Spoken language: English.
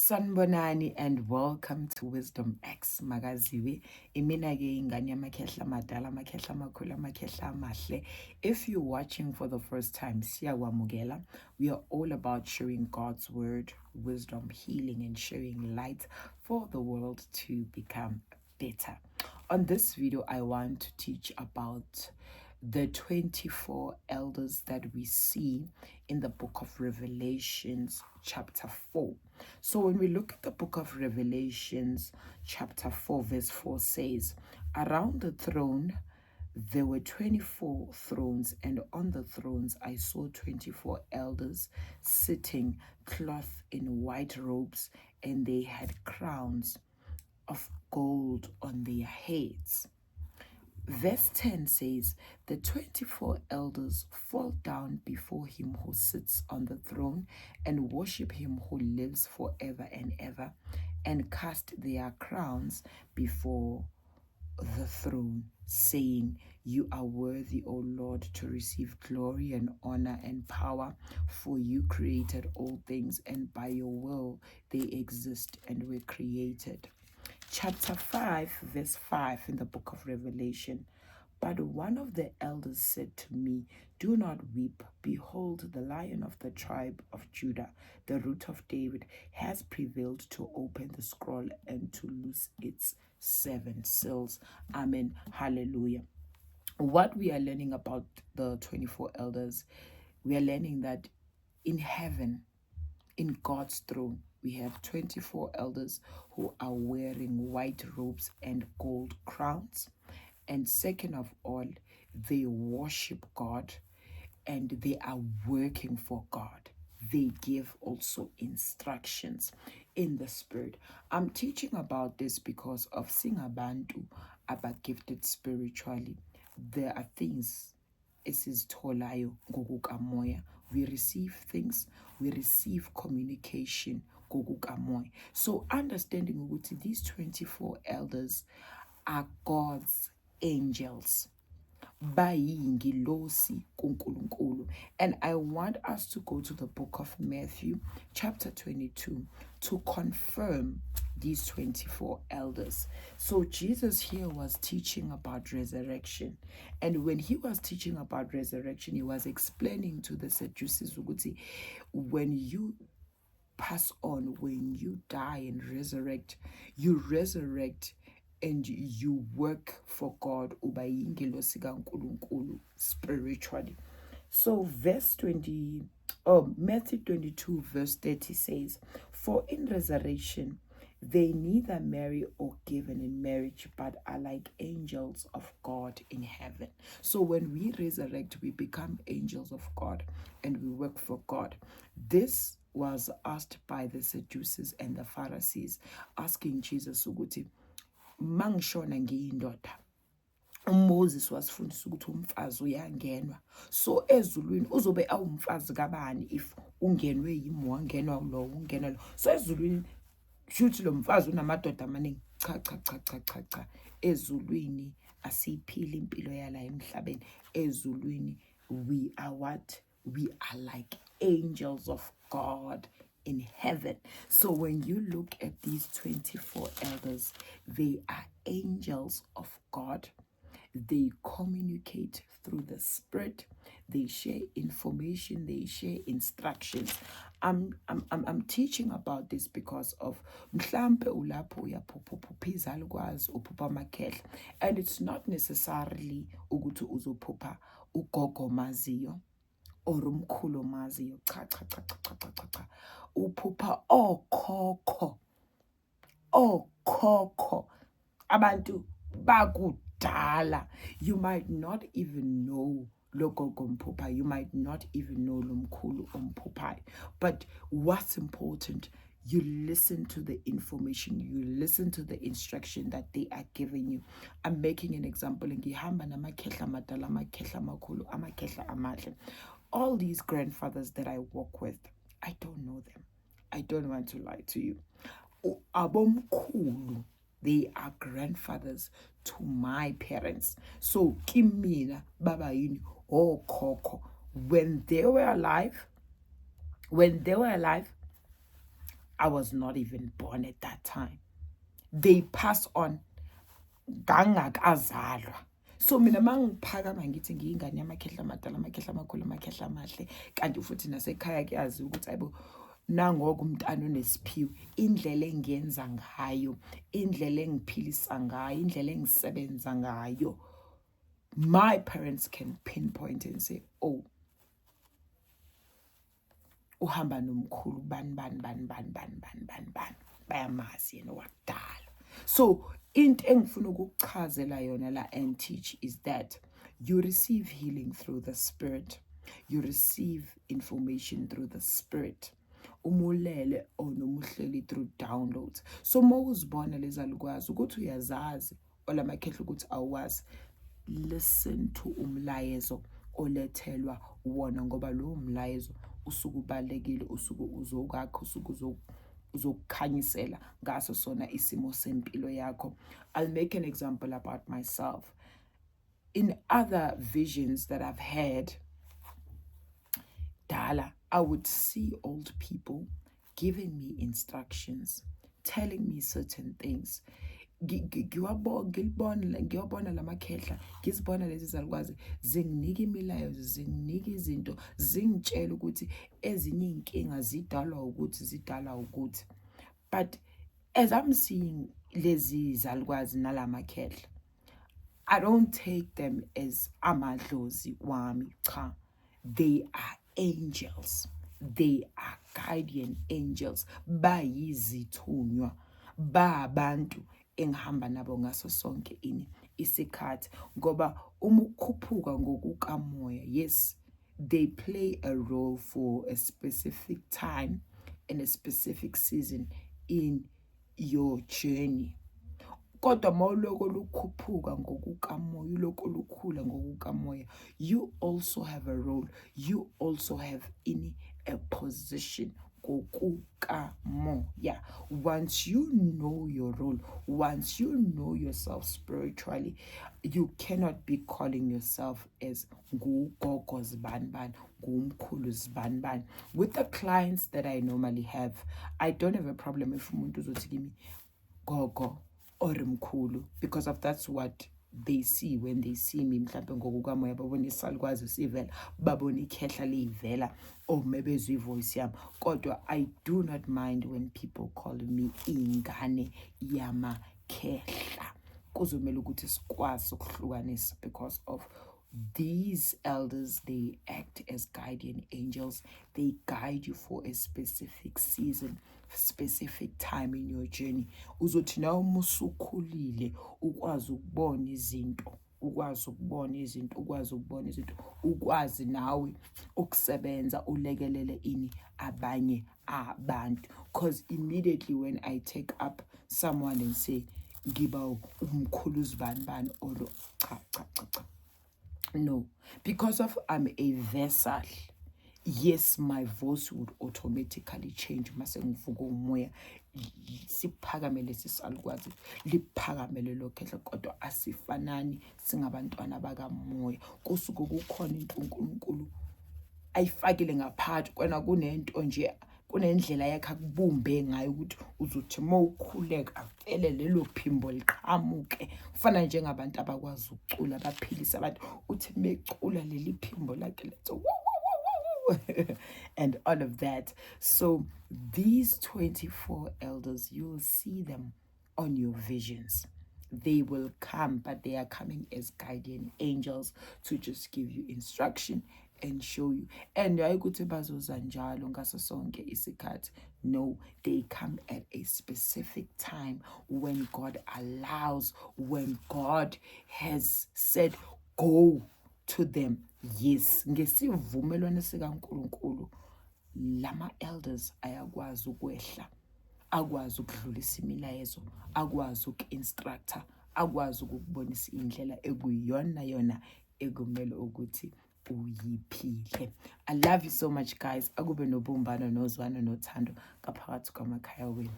Sanbonani and welcome to Wisdom X Magaziwe. Imina ke ingane yamakhehla madala, amakhehla amakhulu, amakhehla amahle. If you're watching for the first time, siyakwamukela. We are all about sharing God's word, wisdom, healing, and sharing light for the world to become better. On this video, I want to teach about the 24 elders that we see in the book of Revelations, chapter 4. So, when we look at the book of Revelations, chapter 4, verse 4 says, around the throne there were 24 thrones, and on the thrones I saw 24 elders sitting, clothed in white robes, and they had crowns of gold on their heads. Verse 10 says, the 24 elders fall down before him who sits on the throne and worship him who lives forever and ever, and cast their crowns before the throne, saying, you are worthy, O Lord, to receive glory and honor and power, for you created all things, and by your will they exist and were created. Chapter 5, verse 5 in the book of Revelation. But one of the elders said to me, do not weep. Behold, the Lion of the tribe of Judah, the Root of David, has prevailed to open the scroll and to loose its 7 seals. Amen. Hallelujah. What we are learning about the 24 elders, we are learning that in heaven, in God's throne, we have 24 elders who are wearing white robes and gold crowns. And second of all, they worship God and they are working for God. They give also instructions in the spirit. I'm teaching about this because of Singabantu about gifted spiritually. There are things esizitholayo ngokukamoya. We receive things, we receive communication ngokukamoya. So understanding ukuthi these 24 elders are God's angels. Bayingilosi kuNkulunkulu. And I want us to go to the book of Matthew, chapter 22, to confirm these 24 elders. So Jesus here was teaching about resurrection. And when he was teaching about resurrection, he was explaining to the Sadducees, when you pass on, when you die and resurrect, you resurrect and you work for God spiritually. So Matthew 22 verse 30 says, for in resurrection they neither marry or given in marriage, but are like angels of God in heaven. So when we resurrect, we become angels of God and we work for God. This was asked by the Sadducees and the Pharisees, asking Jesus ukuthi mangishona ngiyindoda. uMoses wasifundisa ukuthi umfazi uyangenwa. So ezulwini uzobe awumfazi kabani if ungenwe yimi wangenwa lo ungenwa lo. So ezulwini shuthi lo mfazi unamadoda amaningi. Cha. Ezulwini asiphila impilo yala emhlabeni. Ezulwini we are what? We are like angels of God in heaven. So when you look at these 24 elders, they are angels of God. They communicate through the spirit. They share information. They share instructions. I'm teaching about this because of mhlampe ulapho uyaphupha alukwazi uphupha amakhehla, and it's not necessarily ukuthi uzophupha ugogo maziyo or umkhulu maziyo. Cha. Uphupha okhokho abantu bakudala. You might not even know logogo mphupha, you might not even know lomkhulu omphuphayo. But what's important, you listen to the information, you listen to the instruction that they are giving you. I'm making an example. Ngihamba namakhehla madala, amakhehla makhulu, amakhehla amahle. All these grandfathers that I work with, I don't know them. I don't want to lie to you. Abomkhulu, they are grandfathers to my parents. So kimina baba yini okhokho, when they were alive, I was not even born at that time. They pass on ngangakazalwa. So mina mangiphakama ngithi ngiyingane yamakhehla amadala, amakhehla amakhulu, amakhehla amahle, kanti futhi nasekhaya kuyazi ukuthi ayibo nangoku umntana unesiphiwo, indlela engiyenza ngayo, indlela engiphilisa ngayo, indlela engisebenza ngayo, my parents can pinpoint and say, oh, uhamba nomkhulu bani bayamazi yena wakudala. So into engifuna ukukuchazela yona la and teach is that you receive healing through the spirit, you receive information through the spirit, umulele onomuhleli through downloads. So mawuzibona lezalukwazi ukuthi uyazazi olamakhehla ukuthi awazi, listen to umlayezo olethelwa wona, ngoba lo umlayezo usuku ubalekile, usuku uzokakho, usuku uzokukhanyisela ngaso sona isimo sempilo yakho. I'll make an example about myself. In other visions that I've had, Dala, I would see old people giving me instructions, telling me certain things. Ngiyabona lamakhehla, ngizibona lezi zalukwazi zinginika imilayezo, zinginika izinto, zingitshela ukuthi ezinye inkinga zidalwa ukuthi. But as I'm seeing lezi zalukwazi nalamakhehla, I don't take them as amadlozi wami, cha. They are angels. They are guardian angels. Bayizithunywa, abantu engihamba nabo ngaso sonke isikhathi, ngoba ukukhuphuka ngokukamoya, yes, they play a role for a specific time and a specific season in your journey. Kodwa mawuloko lukhuphuka ngokukamoya, uloko lukhula ngokukamoya, you also have a role, you also have a position ngokukamoya. Once you know your role, once you know yourself spiritually, you cannot be calling yourself as ngugogo zibani, ngumkhulu zibani. With the clients that I normally have, I don't have a problem if umuntu uzothi kimi gogo or mkhulu, because of that's what they see when they see me. Mhlambe ngokukamoya babona isalukwazi sivela, babona ikhehla livela, or maybe izwi voice yami. Kodwa I do not mind when people call me ingane yamakhehla. Kuzomela ukuthi sikwazi ukuhlukanisa, because of these elders, they act as guardian angels. They guide you for a specific season, specific time in your journey. Uzothi na umusukhulile ukwazi ukubona izinto, ukwazi nawe ukusebenza ulekelele abanye abantu. Because immediately when I take up someone and say ngiba umkhulu zibani or cha. No, because of I'm a vessel. Yes, my voice would automatically change. Mase ngivuka umoya, siphakamele sisalukwazi, liphakamele lokhehla, kodwa asifanani singabantwana bakamoya. Kusuke kukhona into uNkulunkulu ayifakile ngaphakathi kwena, kunento nje, kunendlela yakhe akubumbe ngayo ukuthi uzothi mawukhuleka vele lelo phimbo liqhamuke. Kufana njengabantu abakwazi ukucula, abaphilisa abantu, uthi becula leli phimbo lakhe letho and all of that. So these 24 elders, you will see them on your visions. They will come, but they are coming as guardian angels to just give you instruction and show you. And ayikuthi bazoza njalo ngaso sonke isikhathi. No, they come at a specific time when God allows, when God has said go to them. Yes, ngesivumelwano sikaNkulunkulu, lama elders ayakwazi ukwehla, akwazi ukudlulisa imilayezo, akwazi uku-instructor, akwazi ukubonisa indlela ekuyona ekumele ukuthi uyiphile. I love you so much, guys. Akube nobumbano, nozwano, nothando ngaphakathi kwamakhaya wenu.